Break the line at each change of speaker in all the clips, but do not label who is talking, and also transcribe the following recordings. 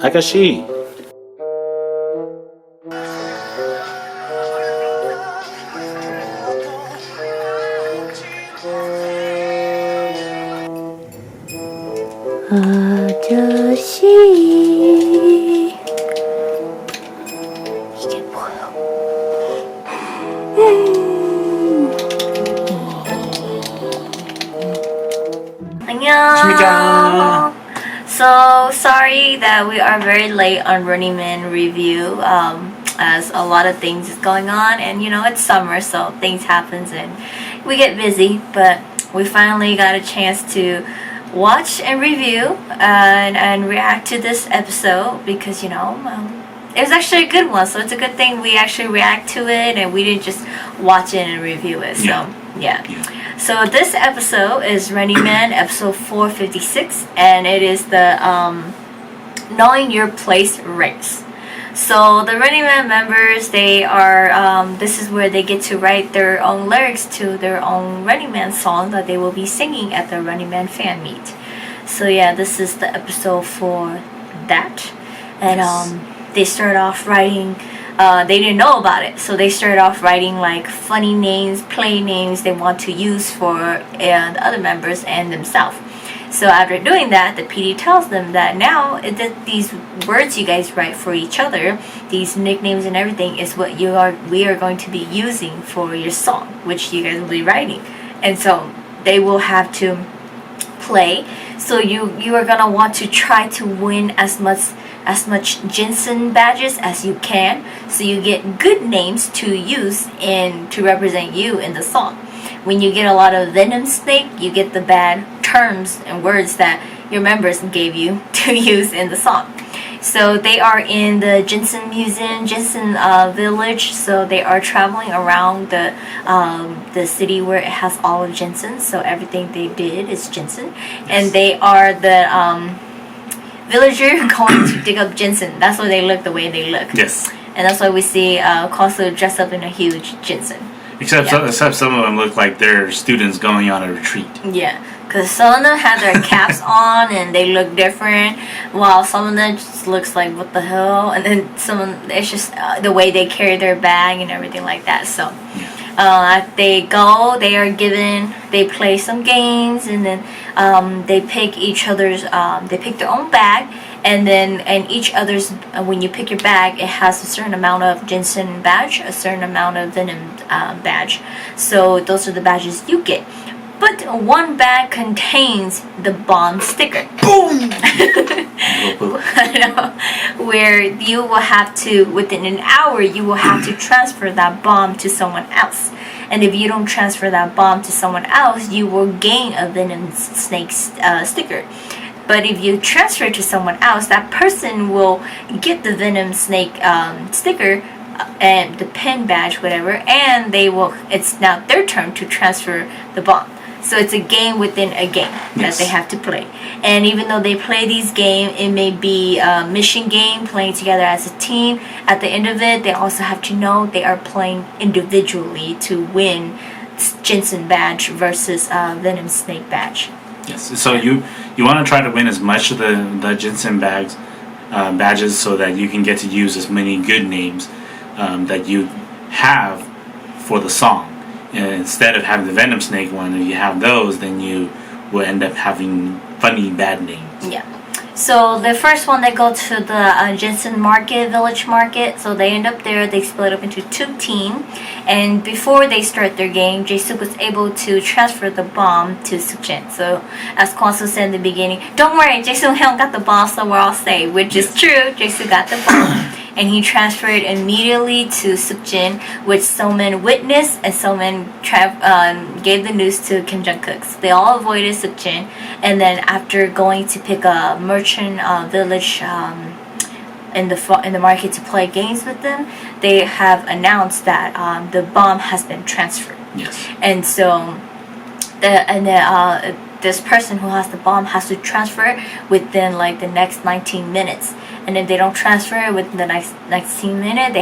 Agashe.
아저씨 이게 뭐야?
안녕.
So sorry that we are very late on Running Man review, as a lot of things is going on, and you know it's summer, so things happens and we get busy. But we finally got a chance to watch and review and react to this episode because it was actually a good one. So it's a good thing we actually react to it and we didn't just watch it and review it. So yeah. So this episode is Running Man episode 456, and it is the Knowing Your Place race. So the Running Man members, they are this is where they get to write their own lyrics to their own Running Man song that they will be singing at the Running Man fan meet. So yeah, this is the episode for that, and they start off writing. They didn't know about it, so they started off writing like funny names, play names they want to use for the other members and themselves. So after doing that, the PD tells them that now that these words you guys write for each other, these nicknames and everything, is what we are going to be using for your song, which you guys will be writing. And so they will have to play. So you are gonna want to try to win as much Jensen badges as you can, so you get good names to use and to represent you in the song. When you get a lot of venom snake, you get the bad terms and words that your members gave you to use in the song. So they are in the Jensen Museum, Jensen village. So they are traveling around the city where it has all of Jensen. So everything they did is Jensen, and they are the villager going to dig up ginseng. That's why they look the way they look.
Yes.
And that's why we see Kosu dressed up in a huge ginseng.
Except some of them look like they're students going on a retreat.
Yeah, because some of them have their caps on and they look different, while some of them just looks like what the hell. And then some of them, it's just the way they carry their bag and everything like that. So they go, they play some games, and then they pick they pick their own bag, and each other's, when you pick your bag, it has a certain amount of ginseng badge, a certain amount of venom badge. So those are the badges you get. But one bag contains the bomb sticker.
Boom!
Where you will have to, within an hour, you will have to transfer that bomb to someone else. And if you don't transfer that bomb to someone else, you will gain a venom snake sticker. But if you transfer it to someone else, that person will get the venom snake sticker and the pen badge, whatever, and it's now their turn to transfer the bomb. So it's a game within a game that they have to play. And even though they play these games, it may be a mission game, playing together as a team. At the end of it, they also have to know they are playing individually to win ginseng badge versus venom snake badge.
Yes. So you want to try to win as much of the ginseng badges so that you can get to use as many good names that you have for the song. Instead of having the venom snake one, if you have those, then you will end up having funny bad names.
Yeah. So the first one, they go to the Jensen market, village market. So they end up there. They split up into two teams. And before they start their game, Jae-suk was able to transfer the bomb to Sukjin. So as Kwon-soo said in the beginning, don't worry, Jae-suk got the bomb, so we're all safe. Which is true. Jae-suk got the bomb. And he transferred immediately to Sukjin, which Somin witnessed, and Somin gave the news to Kim Jong-kook. So they all avoided Sukjin, and then after going to pick a merchant village in the market to play games with them, they have announced that the bomb has been transferred.
Yes.
And so this person who has the bomb has to transfer it within like the next 19 minutes. and then they don't transfer it within the next 19 minutes.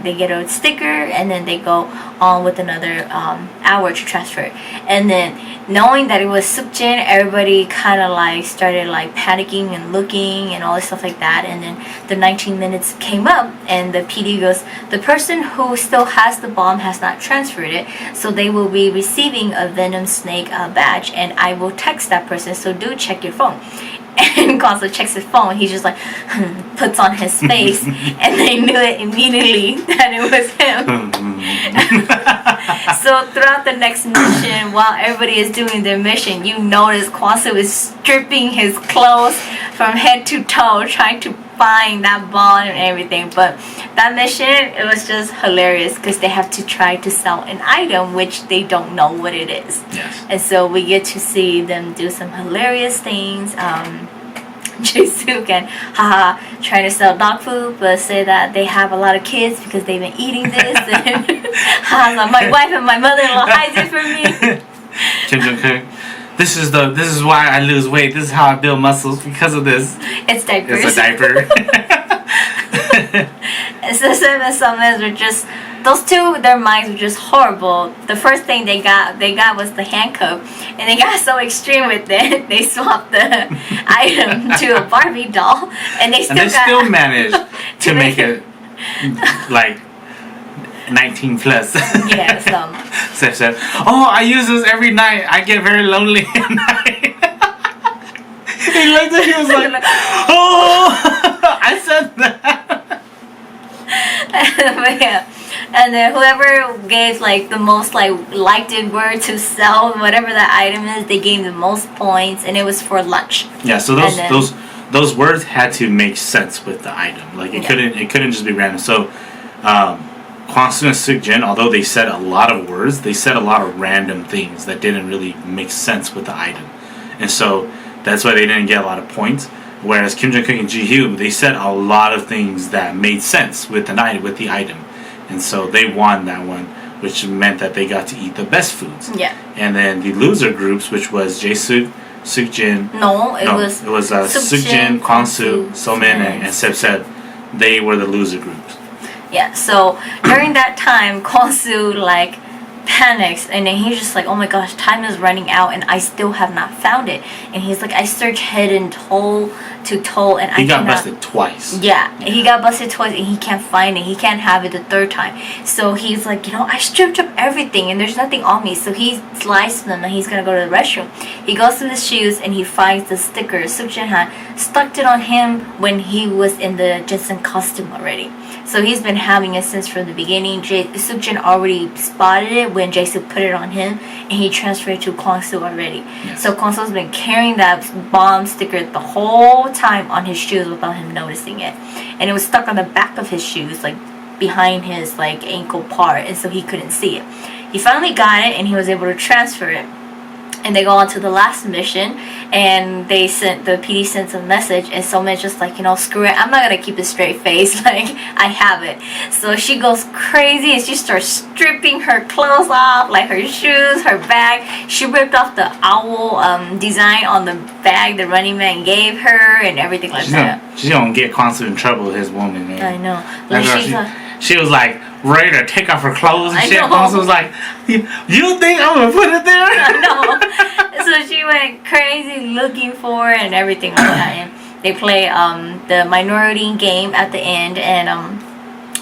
They get a sticker, and then they go on with another hour to transfer it. And then knowing that it was Sukjin, everybody kind of like started like panicking and looking and all this stuff like that. And then the 19 minutes came up, and the PD goes, the person who still has the bomb has not transferred it, so they will be receiving a venom snake badge, and I will text that person, so do check your phone. And Gonzo checks his phone. He's just like, puts on his face, and they knew it immediately that it was him. So throughout the next mission, while everybody is doing their mission, you notice Kwanzaa is stripping his clothes from head to toe, trying to find that ball and everything. But that mission, it was just hilarious because they have to try to sell an item which they don't know what it is.
Yes.
And so we get to see them do some hilarious things. Jae-suk and Haha trying to sell dog food, but say that they have a lot of kids because they've been eating this. And Haha's like, my wife and my mother-in-law hides it from me.
Kim Jong-kook, this is why I lose weight. This is how I build muscles, because of this.
It's diapers.
It's a diaper.
And so Sim and Summers were just, those two, their minds were just horrible. The first thing they got was the handcuff, and they got so extreme with it, they swapped the item to a Barbie doll, and they still
managed to make it like 19 plus.
Yeah,
Seth said, "Oh, I use this every night. I get very lonely at night." He looked at, he was like, "Oh, I said that."
But yeah. And then whoever gave like the most like liked it word to sell whatever that item is, they gave the most points, and it was for lunch.
Yeah, so those words had to make sense with the item. Like it couldn't just be random. So Kwangsu and Sukjin, although they said a lot of words, they said a lot of random things that didn't really make sense with the item. And so that's why they didn't get a lot of points. Whereas Kim Jong-kook and Ji-hyun, they said a lot of things that made sense with the item. And so they won that one, which meant that they got to eat the best foods.
Yeah.
And then the loser groups, which was Jae-suk, Sukjin.
It was
Sukjin, Kwangsu, Somin, and Sep, they were the loser groups.
Yeah. So during that time, Kwangsu like panics, and then he's just like, oh my gosh, time is running out and I still have not found it. And he's like, I searched head and toe to toe, and
he got busted twice.
Yeah, he got busted twice, and he can't find it. He can't have it the third time. So he's like, I stripped up everything and there's nothing on me. So he sliced them and he's gonna go to the restroom. He goes to his shoes and he finds the sticker. Sukjin had stuck it on him when he was in the Jensen costume already. So he's been having it since from the beginning. Sukjin already spotted it when Jae-suk put it on him, and he transferred it to Kwangsu already. Yes. So Kwangsu's been carrying that bomb sticker the whole time on his shoes without him noticing it. And it was stuck on the back of his shoes, like behind his like ankle part, and so he couldn't see it. He finally got it, and he was able to transfer it. And they go on to the last mission, and the PD sends a message, and Soma's just like, screw it, I'm not gonna keep a straight face, like I have it. So she goes crazy and she starts stripping her clothes off, like her shoes, her bag. She ripped off the owl design on the bag the Running Man gave her and everything like that.
She's gonna get Kwangsu in trouble, his woman, man.
I know.
Like she was like ready to take off her clothes and shit. Kwangsu was like, you think I'm gonna put it there?
I know. So she went crazy looking for it and everything like that. And they play the minority game at the end, and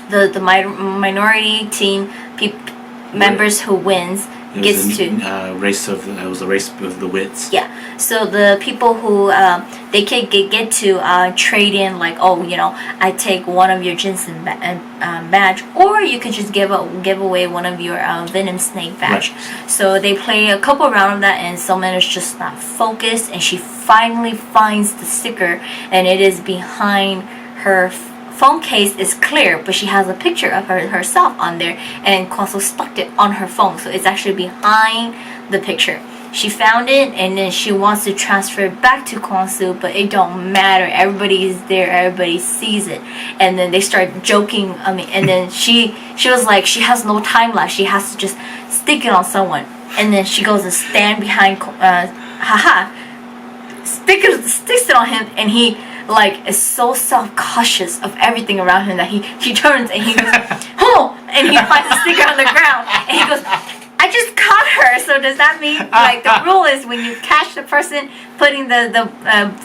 the minority team members who wins gets to
it was a race of the wits.
Yeah. So the people who they can get to trade in, like, I take one of your Jensen badge, or you could just give away one of your venom snake badge.
Right.
So they play a couple rounds of that, and Soman is just not focused, and she finally finds the sticker, and it is behind her phone case. Is clear, but she has a picture of herself on there, and Kwangsu stuck it on her phone, so it's actually behind the picture. She found it, and then she wants to transfer it back to Kwangsu, but it don't matter. Everybody is there. Everybody sees it, and then they start joking. And then she was like, she has no time left. She has to just stick it on someone, and then she goes and stand behind. Sticks it on him, and he like is so self-cautious of everything around him that he turns and he goes, oh, and he finds a sticker on the ground and he goes, I just caught her. So does that mean like the rule is when you catch the person putting the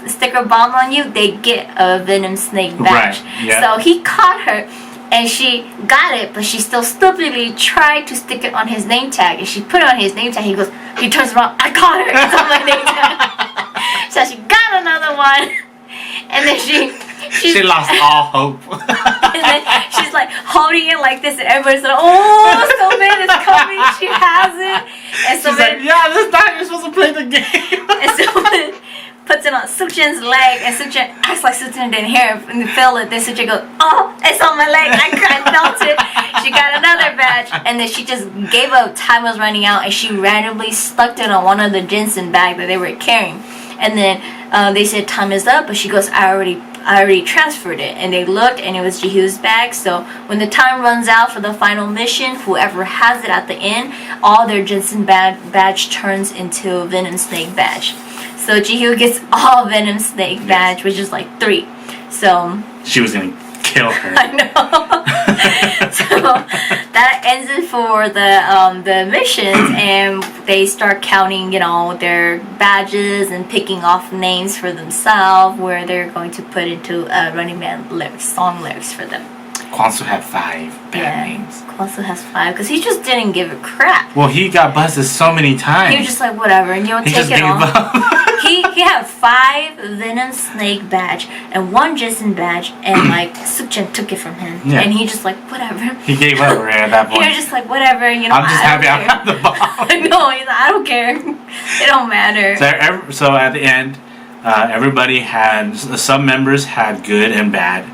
sticker bomb on you, they get a venom snake badge.
Right, yeah.
So he caught her. And she got it, but she still stupidly tried to stick it on his name tag. And she put it on his name tag. He turns around, I caught her. It's on my name tag. So she got another one. And then she
lost all hope.
And then she's like holding it like this, and everybody's like, oh, Sylvan is coming. She has it. And
She's like, yeah, this time you're supposed to play the game.
And Sylvan puts it on Sukchan's leg, and Sukchan acts like Sukchan didn't hear it and feel it. Then Sukchan goes, oh, it's on my leg. I felt it. She got another badge, and then she just gave up. Time was running out, and she randomly stuck it on one of the ginseng bag that they were carrying. And then they said time is up, but she goes, I already transferred it. And they looked, and it was Jihyu's bag. So when the time runs out for the final mission, whoever has it at the end, all their ginseng badge turns into venom snake badge. So Jihyo gets all venom snake badge, which is like 3. So
she was gonna kill her.
I know. So that ends it for the missions, and they start counting, you know, their badges and picking off names for themselves, where they're going to put into Running Man lyrics, song lyrics for them.
Kwansu had 5 bad names.
Kwansu has 5 because he just didn't give a crap.
Well, he got busted so many times.
He was just like, whatever, and you know, take it off. He had 5 venom snake badge and 1 ginseng badge, and like Sukchan took it from him, and he just like, whatever.
He gave up right at that point.
He was just like, whatever, you know.
I'm just happy I got the bomb.
No, he's like, I don't care. It don't matter.
So at the end, everybody had, some members had good and bad.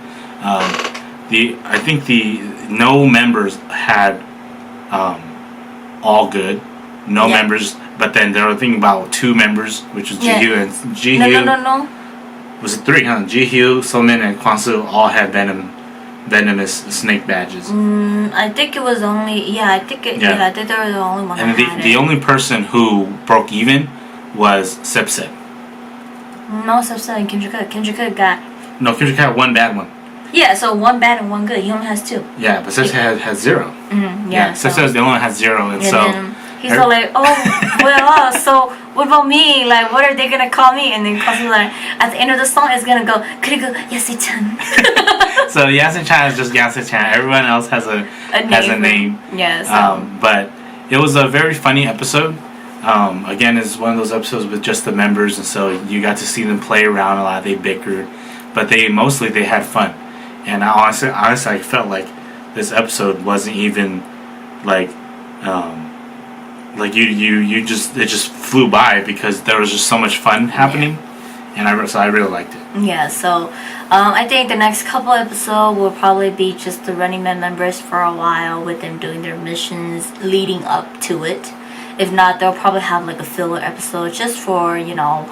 I think the no members had all good. No members, but then they were thinking about 2 members, which was Jihyo and Jihyo.
No.
Was it 3? Huh? Jihyo, Somin, and Kwansu all had venomous snake badges.
I think it was only I think they were the only one.
And the only person who broke even was Sepset.
No, Sepset and Kim Jika got.
No, Kim Jika had 1 bad one.
Yeah, so 1 bad and 1 good. He only has 2.
Yeah, but Sepset has 0. Sepset was the only one that has 0, and so.
He's all like, oh, well, so what about me? Like, what are they gonna call me? And then Kwansu's like, at the end of the song, it's gonna go, 그리고 야세-chan.
So Yasen-chan is just Yasen-chan. Everyone else has a name.
Yes.
But it was a very funny episode. Again, it's one of those episodes with just the members, and so you got to see them play around a lot. They bickered, but they had fun. And I honestly, I felt like this episode wasn't even like. Like it just flew by because there was just so much fun happening, and I really liked it.
Yeah, so I think the next couple episodes will probably be just the Running Man members for a while, with them doing their missions leading up to it. If not, they'll probably have like a filler episode just for, you know,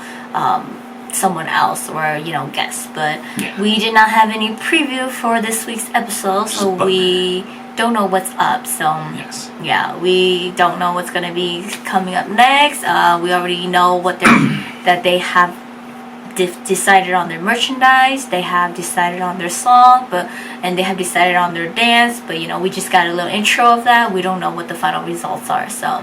someone else or, you know, guests. But we did not have any preview for this week's episode, so we don't know what's up. So we don't know what's gonna be coming up next. We already know what that they have decided on their merchandise, they have decided on their song, and they have decided on their dance, but you know, we just got a little intro of that. We don't know what the final results are, so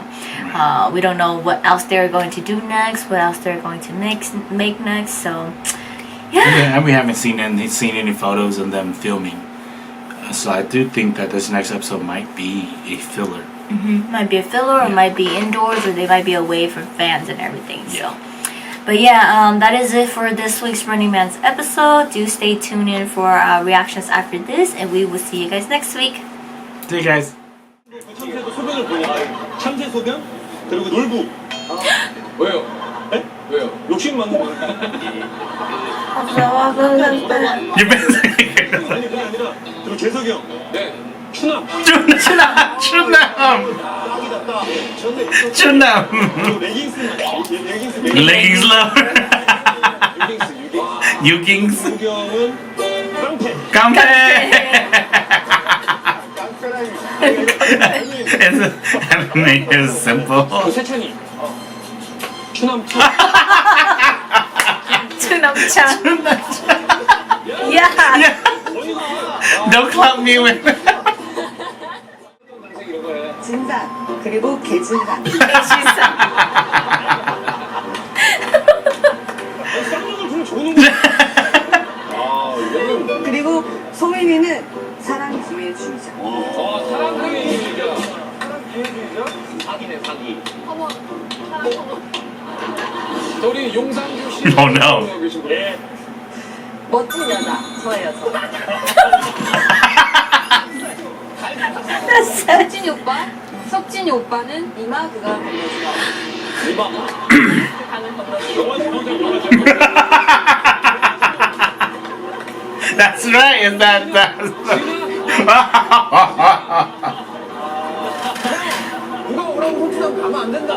we don't know what else they're going to do next, what else they're going to make next. So
and we haven't seen any photos of them filming. So I do think that this next episode might be a filler.
Might be a filler, or might be indoors, or they might be away from fans and everything. So, but that is it for this week's Running Man's episode. Do stay tuned in for reactions after this, and we will see you guys next week.
See you guys.
참새 소변 그리고 놀부. 왜요? 네? 왜요? 욕심 많은 거.
You've been
아니 그게 아니라 그리고 재석이 형. 네. 추남.
추남.
레깅스
lover. 유깅스.
유경은
깡패. Anime is simple.
세찬이. 추남.
추남차. Yeah.
Yeah. Don't club me with.
진상 그리고 개진상.
쌍욕을 주면 좋은 거야. 아, 이거는.
그리고 소민이는 사랑 기회주의자.
사랑 기회주의자. 사랑 기회주의자? 사기네, 사기.
어머, 사랑 어머.
자, 우리 용상규 씨.
Oh, no.
예.
멋진 여자 저예요 저.
석진이 오빠? 석진이 오빠는
이마 그가 건너주라.
이봐.
가는 건너지.
영화 잘못해, 영화 잘못해.
That's right. Is that?
누가 오라고 호치당 가면 안 된다.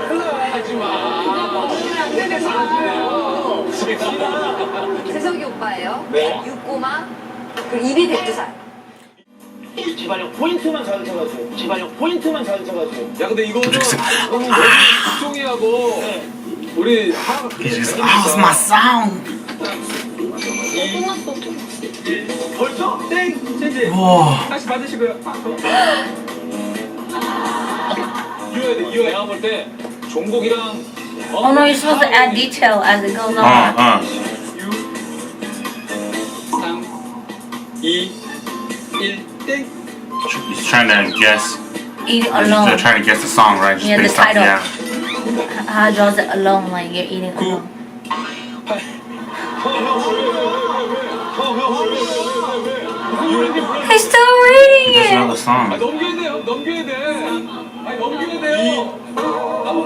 큰일 나, 하지 마. 안 되네,
재석이 오빠예요.
네.
육고마. 그리고 입이 백두산.
지발력 포인트만 잘 쳐가지고 지발력 포인트만 잘 쳐가지고
야, 근데 이거는 수종이하고 우리 하나가
He just, oh, it's my song.
끝났어.
벌써? 땡! 이제
Whoa.
다시 받으시고요. 이어야 돼, 이어. 내가 볼 때 종국이랑
Oh no, you're supposed to add detail as it goes on.
3, 2, 1, 땡!
He's trying to guess.
Eating
They're
alone.
trying to guess the song, right? Just
Yeah, the
based off,
title.
yeah.
How it draws it alone, like you're eating alone. He's still reading
There's
it.
another song.
넘겨야 돼요, 넘겨야 돼. 아니, 넘겨야 돼요.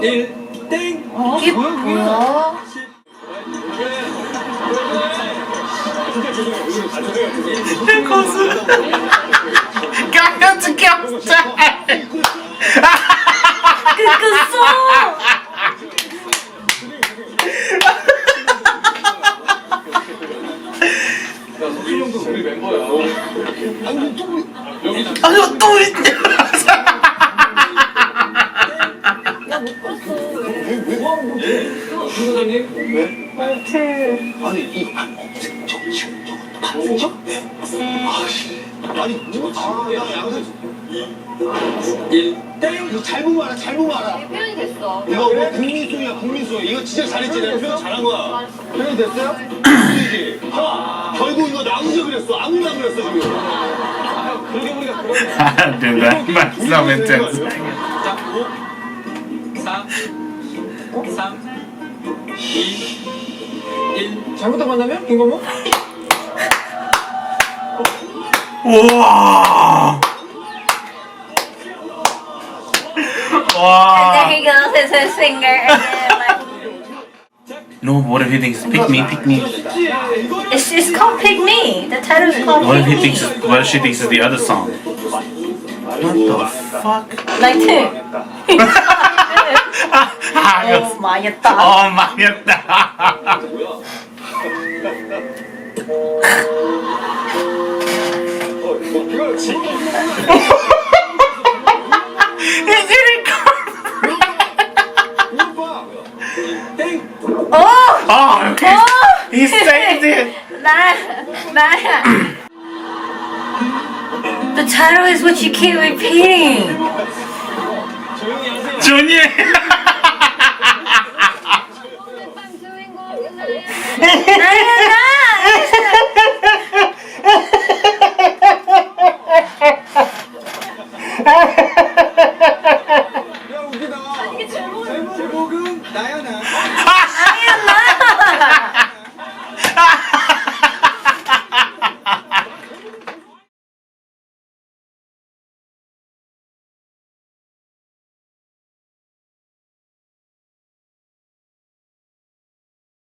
1, 땡!
Keep bro.
진짜 죄송해요. 아, 죄송해요.
Got to go time.
Good song.
야, 석준 형도 우리 멤버야. 아니, 또 여기
아유 또 있냐?
나못 봤어.
왜 하는 거지? 사장님? 왜?
아니 이 반응적? 아니 나 양수
1, 땡!
이거 잘 보면 알아 잘 보면 알아
이게 표현이 됐어.
이거 뭐 국민송이야 국민송 이거 진짜 잘했지 내가 표현 잘한 거야 표현 됐어요? 이지 결국 이거 나 혼자 그렸어 아무나 안 그렸어 지금
그러게 보니까 그러네.
I did that. That's so intense.
자, 5, 4, 3, 2, 1. 잘못한 만나면? 김건모?
Wow.
And there
Wow.
he goes, it's his finger, and then like
No, but what if he thinks pick me, pick me?
it's called Pick Me. The title is called
What if
Pick
he thinks?
Me.
What if she thinks it's the other song? What the fuck?
Like two.
Oh
Oh my god.
my god.
그걸 지금
He didn't come.
오빠! 땡!
Oh!
Oh,
Oh!
he saved it.
That. The title is what you keep repeating.
조용히 하세요.
준이.
방 주인공 그날이야.
No, you're not.